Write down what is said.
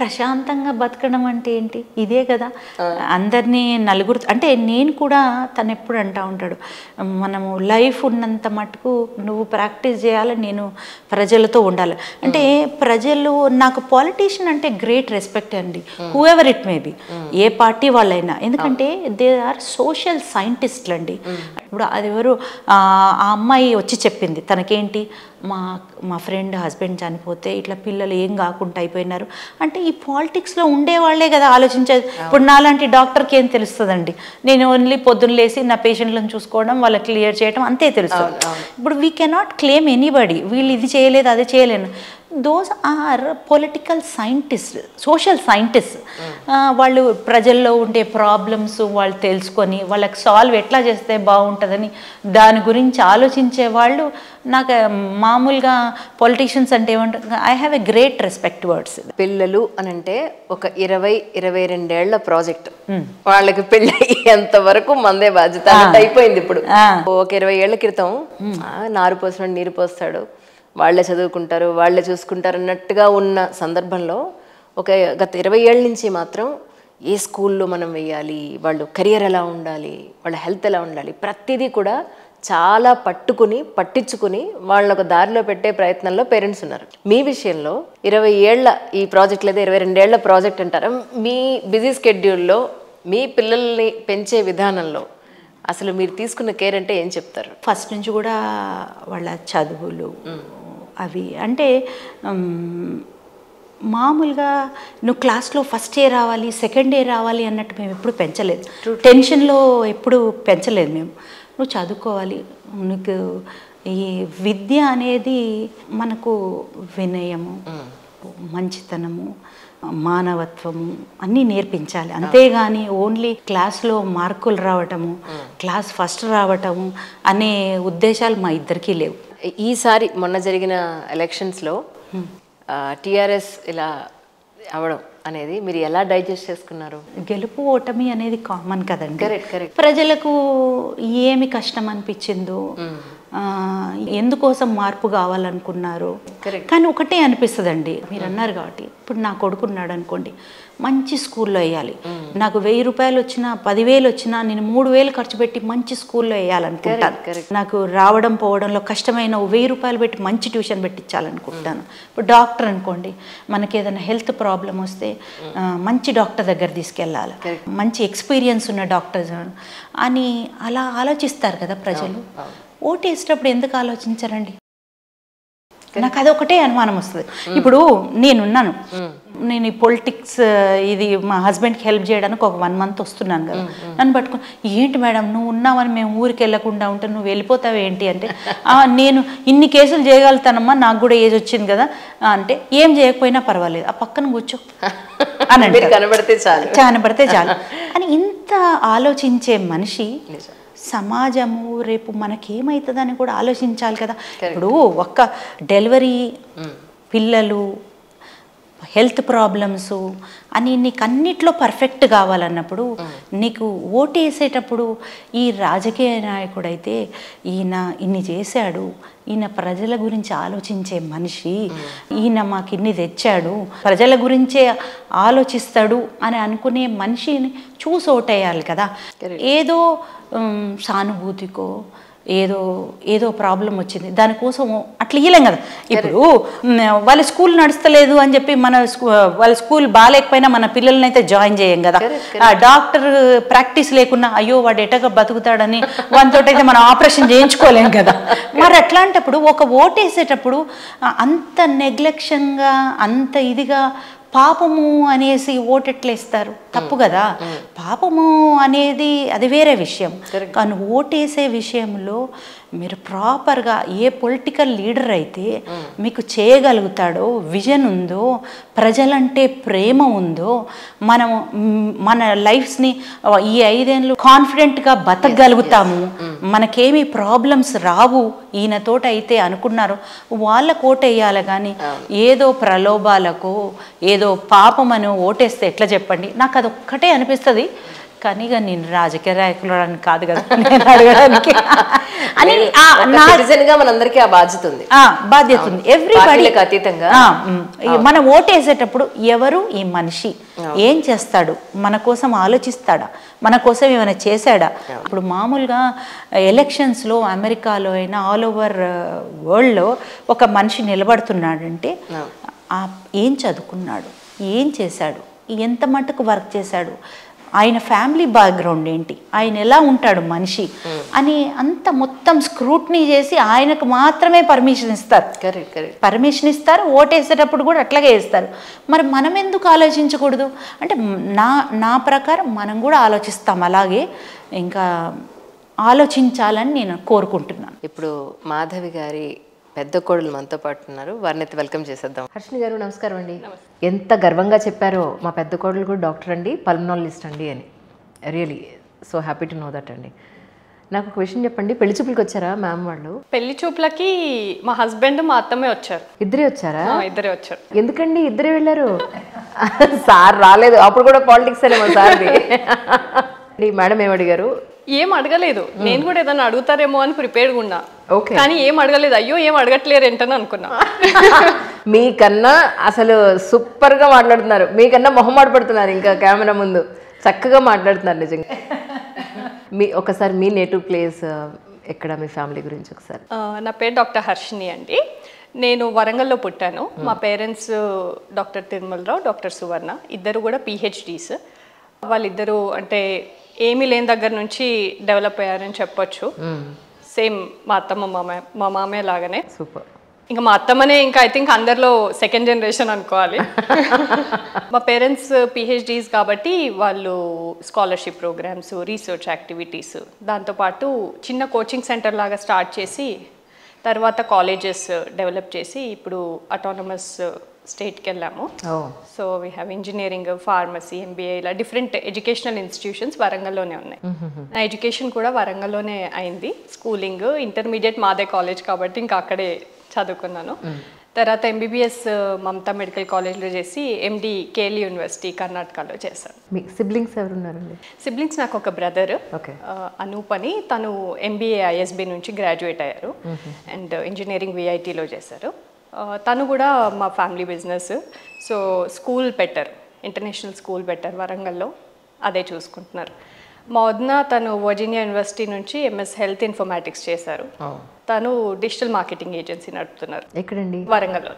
ప్రశాంతంగా బతకడం అంటే ఏంటి? ఇదే కదా. అందరినీ నలుగురు అంటే నేను కూడా తను ఎప్పుడు అంటూ ఉంటాడు, మనము లైఫ్ ఉన్నంత మటుకు నువ్వు ప్రాక్టీస్ చేయాలి, నేను ప్రజలతో ఉండాలి. అంటే ప్రజలు నాకు పాలిటీషియన్ అంటే గ్రేట్ రెస్పెక్ట్ అండి, who ever it may be, A party వాళ్ళైనా. ఎందుకంటే దే ఆర్ సోషల్ సైంటిస్టులు అండి. ఇప్పుడు అది ఎవరు ఆ అమ్మాయి వచ్చి చెప్పింది తనకేంటి, మా ఫ్రెండ్ హస్బెండ్ చనిపోతే ఇట్లా పిల్లలు ఏం కాకుండా అయిపోయినారు అంటే ఈ పాలిటిక్స్లో ఉండేవాళ్లే కదా ఆలోచించేది. ఇప్పుడు నాలాంటి డాక్టర్కి ఏం తెలుస్తుందండి, నేను ఓన్లీ పొద్దున్న లేసి నా పేషెంట్లను చూసుకోవడం, వాళ్ళకి క్లియర్ చేయడం అంతే తెలుస్తుంది. ఇప్పుడు వీ కెనాట్ క్లెయిమ్ ఎనీబడి, వీళ్ళు ఇది చేయలేదు అది చేయలేను. Those are political scientist, social scientist. వాళ్ళు ప్రజల్లో ఉండే ప్రాబ్లమ్స్ వాళ్ళు తెలుసుకొని వాళ్ళకి సాల్వ్ ఎట్లా చేస్తే బాగుంటుందని దాని గురించి ఆలోచించే వాళ్ళు. నాకు మామూలుగా పొలిటీషియన్స్ అంటే ఏమంటారు, I have a great respect words. పిల్లలు అని అంటే ఒక 20-22 ఏళ్ల ప్రాజెక్ట్, వాళ్ళకి పెళ్ళి అయ్యేంత వరకు మందే బాధ్యత అయిపోయింది. ఇప్పుడు ఒక 20 ఏళ్ల క్రితం నారు పోసినాడు నీరు పోస్తాడు, వాళ్ళే చదువుకుంటారు వాళ్ళే చూసుకుంటారు అన్నట్టుగా ఉన్న సందర్భంలో ఒక గత 20 ఏళ్ళ నుంచి మాత్రం ఏ స్కూల్లో మనం వేయాలి, వాళ్ళు కెరియర్ ఎలా ఉండాలి, వాళ్ళ హెల్త్ ఎలా ఉండాలి, ప్రతిదీ కూడా చాలా పట్టించుకుని వాళ్ళని ఒక దారిలో పెట్టే ప్రయత్నంలో పేరెంట్స్ ఉన్నారు. మీ విషయంలో 20 ఏళ్ల ఈ ప్రాజెక్ట్ లేదా 22 ఏళ్ల ప్రాజెక్ట్ అంటారా, మీ బిజీ స్కెడ్యూల్లో మీ పిల్లల్ని పెంచే విధానంలో అసలు మీరు తీసుకున్న కేర్ అంటే ఏం చెప్తారు? ఫస్ట్ నుంచి కూడా వాళ్ళ చదువులు అవి అంటే మామూలుగా నువ్వు క్లాస్లో ఫస్ట్ ఇయర్ రావాలి సెకండ్ ఇయర్ రావాలి అన్నట్టు మేము ఎప్పుడు పెంచలేదు, టెన్షన్లో ఎప్పుడు పెంచలేదు మేము. నువ్వు చదువుకోవాలి, నీకు ఈ విద్య అనేది మనకు వినయము, మంచితనము, మానవత్వము అన్నీ నేర్పించాలి. అంతేగాని ఓన్లీ క్లాస్లో మార్కులు రావటము, క్లాస్ ఫస్ట్ రావటము అనే ఉద్దేశాలు మా ఇద్దరికీ లేవు. ఈసారి మొన్న జరిగిన ఎలక్షన్స్లో టీఆర్ఎస్ ఇలా అవడం అనేది మీరు ఎలా డైజెస్ట్ చేసుకున్నారు? గెలుపు ఓటమి అనేది కామన్ కదండి. ప్రజలకు ఏమి కష్టం అనిపించిందో, ఎందుకోసం మార్పు కావాలనుకున్నారు. కానీ ఒకటే అనిపిస్తుందండి, మీరు అన్నారు కాబట్టి. ఇప్పుడు నా కొడుకున్నాడు అనుకోండి, మంచి స్కూల్లో వేయాలి. నాకు 1000 రూపాయలు వచ్చినా 10,000 వచ్చినా నేను 3,000 ఖర్చు పెట్టి మంచి స్కూల్లో వేయాలనుకుంటాను. నాకు రావడం పోవడంలో కష్టమైన 1000 రూపాయలు పెట్టి మంచి ట్యూషన్ పెట్టించాలనుకుంటాను. ఇప్పుడు డాక్టర్ అనుకోండి, మనకి ఏదైనా హెల్త్ ప్రాబ్లం వస్తే మంచి డాక్టర్ దగ్గర తీసుకెళ్ళాలి, మంచి ఎక్స్పీరియన్స్ ఉన్న డాక్టర్స్ అని అలా ఆలోచిస్తారు కదా ప్రజలు. ఓటు వేసేటప్పుడు ఎందుకు ఆలోచించారండి? నాకు అదొకటే అనుమానం వస్తుంది. ఇప్పుడు నేనున్నాను, నేను ఈ పొలిటిక్స్ ఇది మా హస్బెండ్కి హెల్ప్ చేయడానికి ఒక 1 మంత్ వస్తున్నాను కదా, నన్ను పట్టుకుని ఏంటి మేడం నువ్వు ఉన్నావని మేము ఊరికి వెళ్ళకుండా ఉంటే నువ్వు వెళ్ళిపోతావు ఏంటి అంటే, నేను ఇన్ని కేసులు చేయగలుగుతానమ్మా, నాకు కూడా ఏజ్ వచ్చింది కదా అంటే, ఏం చేయకపోయినా పర్వాలేదు ఆ పక్కన కూర్చో అని కనబడితే చాలు అని ఇంత ఆలోచించే మనిషి సమాజము రేపు మనకేమవుతుందని కూడా ఆలోచించాలి కదా. ఇప్పుడు ఒక్క డెలివరీ, పిల్లలు, హెల్త్ ప్రాబ్లమ్స్ అని నీకు అన్నిట్లో పర్ఫెక్ట్ కావాలన్నప్పుడు నీకు ఓటు వేసేటప్పుడు ఈ రాజకీయ నాయకుడైతే ఈయన ఇన్ని చేశాడు, ఈయన ప్రజల గురించి ఆలోచించే మనిషి, ఈయన మాకు ఇన్ని తెచ్చాడు, ప్రజల గురించే ఆలోచిస్తాడు అని అనుకునే మనిషిని చూసి ఓటేయాలి కదా. ఏదో సానుభూతికో ఏదో ప్రాబ్లం వచ్చింది దానికోసం అట్లా ఇయ్యలేం కదా. ఇప్పుడు వాళ్ళ స్కూల్ నడుస్తలేదు అని చెప్పి వాళ్ళ స్కూల్ బాగాలేకపోయినా మన పిల్లల్ని అయితే జాయిన్ చేయం కదా. డాక్టర్ ప్రాక్టీస్ లేకున్నా అయ్యో వాడు ఎటగా బతుకుతాడని వానితోటైతే మనం ఆపరేషన్ చేయించుకోలేం కదా. మరి అట్లాంటప్పుడు ఒక ఓటేసేటప్పుడు అంత నెగ్లెక్షన్గా అంత ఇదిగా పాపము అనేసి ఓటెట్లేస్తారు, తప్పు కదా. పాపము అనేది అది వేరే విషయం, కానీ ఓటేసే విషయంలో మీరు ప్రాపర్గా ఏ పొలిటికల్ లీడర్ అయితే మీకు చేయగలుగుతాడో, విజన్ ఉందో, ప్రజలంటే ప్రేమ ఉందో, మనము మన లైఫ్స్ని ఈ 5 ఏళ్ళు కాన్ఫిడెంట్గా బతకగలుగుతాము, మనకేమీ ప్రాబ్లమ్స్ రావు ఈయనతోట అయితే అనుకున్నారు వాళ్ళకు ఓటేయాలి. కానీ ఏదో ప్రలోభాలకో ఏదో పాపమని ఓటేస్తే ఎట్లా చెప్పండి? నాకు అదొక్కటే అనిపిస్తుంది, కానీ ఇక నేను రాజకీయ నాయకులని కాదు కదా నేను అడగడానికి అని మనందరికీ ఆ బాధ్యత ఉంది, బాధ్యత ఉంది. ఎవ్రీబడి అతీతంగా మనం ఓటేసేటప్పుడు ఎవరు ఈ మనిషి, ఏం చేస్తాడు, మన కోసం ఆలోచిస్తాడా, మన కోసం ఏమైనా చేశాడా. ఇప్పుడు మామూలుగా ఎలక్షన్స్లో అమెరికాలో అయినా ఆల్ ఓవర్ వరల్డ్లో ఒక మనిషి నిలబడుతున్నాడంటే ఏం చదువుకున్నాడు, ఏం చేశాడు, ఎంత మట్టుకు వర్క్ చేశాడు, ఆయన ఫ్యామిలీ బ్యాక్గ్రౌండ్ ఏంటి, ఆయన ఎలా ఉంటాడు మనిషి అని అంత మొత్తం స్క్రూట్నీ చేసి ఆయనకు మాత్రమే పర్మిషన్ ఇస్తారు. పర్మిషన్ ఇస్తారు, ఓటేసేటప్పుడు కూడా అట్లాగే వేస్తారు. మరి మనం ఎందుకు ఆలోచించకూడదు అంటే నా ప్రకారం మనం కూడా ఆలోచిస్తాం అలాగే, ఇంకా ఆలోచించాలని నేను కోరుకుంటున్నాను. ఇప్పుడు మాధవి గారి పెద్ద కోడలు మనతో పాటు ఉన్నారు, వారిని అయితే వెల్కమ్ చేసేద్దాం. హర్షిని గారు నమస్కారం అండి. ఎంత గర్వంగా చెప్పారో మా పెద్ద కోడలు కూడా డాక్టర్ అండి, పల్మనాలజిస్ట్ అండి అని. Really so happy to know that అండి. నాకు ఒక విషయం చెప్పండి, పెళ్లి చూపులకి వచ్చారా మ్యామ్ వాళ్ళు? పెళ్లి చూపులకి మా హస్బెండ్ మా అత్తమ్మే వచ్చారు. ఇద్దరే వచ్చారా? ఇద్దరే వచ్చారు. ఎందుకండి ఇద్దరే వెళ్ళారు? సార్ రాలేదు, అప్పుడు కూడా పాలిటిక్స్ అనే మా సార్ది. మేడం ఏమడిగారు? ఏం అడగలేదు, నేను కూడా ఏదైనా అడుగుతారేమో అని ప్రిపేర్డ్గా ఉన్నా, కానీ ఏం అడగలేదు. అయ్యో ఏం అడగట్లేరు ఏంటని అనుకున్నా. మీకన్నా అసలు సూపర్ గా మాట్లాడుతున్నారు, మీకన్నా మొహమాట పడుతున్నారు ఇంకా కెమెరా ముందు, చక్కగా మాట్లాడుతున్నారు నిజంగా. ఒకసారి మీ నేటివ్ ప్లేస్ ఎక్కడ, మీ ఫ్యామిలీ గురించి ఒకసారి. నా పేరు డాక్టర్ హర్షిని అండి. నేను వరంగల్లో పుట్టాను. మా పేరెంట్స్ డాక్టర్ తిరుమలరావు, డాక్టర్ సువర్ణ, ఇద్దరు కూడా పిహెచ్డీస్. వాళ్ళిద్దరూ అంటే ఏమీ లేని దగ్గర నుంచి డెవలప్ అయ్యారని చెప్పొచ్చు. సేమ్ మా అత్తమ్మ మా మామయ్య లాగానే. సూపర్. ఇంకా మా అత్తమ్మనే ఇంకా ఐ థింక్ అందరిలో సెకండ్ జనరేషన్ అనుకోవాలి. మా పేరెంట్స్ పిహెచ్డీస్ కాబట్టి వాళ్ళు స్కాలర్షిప్ ప్రోగ్రామ్స్, రీసెర్చ్ యాక్టివిటీస్, దాంతోపాటు చిన్న కోచింగ్ సెంటర్ లాగా స్టార్ట్ చేసి తర్వాత కాలేజెస్ డెవలప్ చేసి ఇప్పుడు అటానమస్ స్టేట్కి వెళ్ళాము. So we have engineering, pharmacy, MBA, ఇలా డిఫరెంట్ ఎడ్యుకేషనల్ ఇన్స్టిట్యూషన్స్ వరంగల్లోనే ఉన్నాయి. నా ఎడ్యుకేషన్ కూడా వరంగల్లోనే అయింది. స్కూలింగ్, ఇంటర్మీడియట్ మాదే కాలేజ్ కాబట్టి ఇంకా అక్కడే చదువుకున్నాను. తర్వాత ఎంబీబీఎస్ మమతా మెడికల్ కాలేజ్లో చేసి ఎండి కేఎల్ యూనివర్సిటీ కర్ణాటకలో చేశాను. మీ సిబ్లింగ్స్ ఎవరున్నారండి? సిబ్లింగ్స్ నాకు ఒక బ్రదర్ అనూప్ అని, తను ఎంబీఏ ఐఎస్బి నుంచి గ్రాడ్యుయేట్ అయ్యారు అండ్ ఇంజనీరింగ్ విఐటీలో చేశారు. తను కూడా మా ఫ్యామిలీ బిజినెస్. సో స్కూల్ పెట్టారు, ఇంటర్నేషనల్ స్కూల్ పెట్టారు వరంగల్లో, అదే చూసుకుంటున్నారు. మా వదిన తను వర్జీనియా యూనివర్సిటీ నుంచి ఎంఎస్ హెల్త్ ఇన్ఫర్మాటిక్స్ చేశారు. తను డిజిటల్ మార్కెటింగ్ ఏజెన్సీ నడుపుతున్నారు. ఎక్కడండి? వరంగల్లో.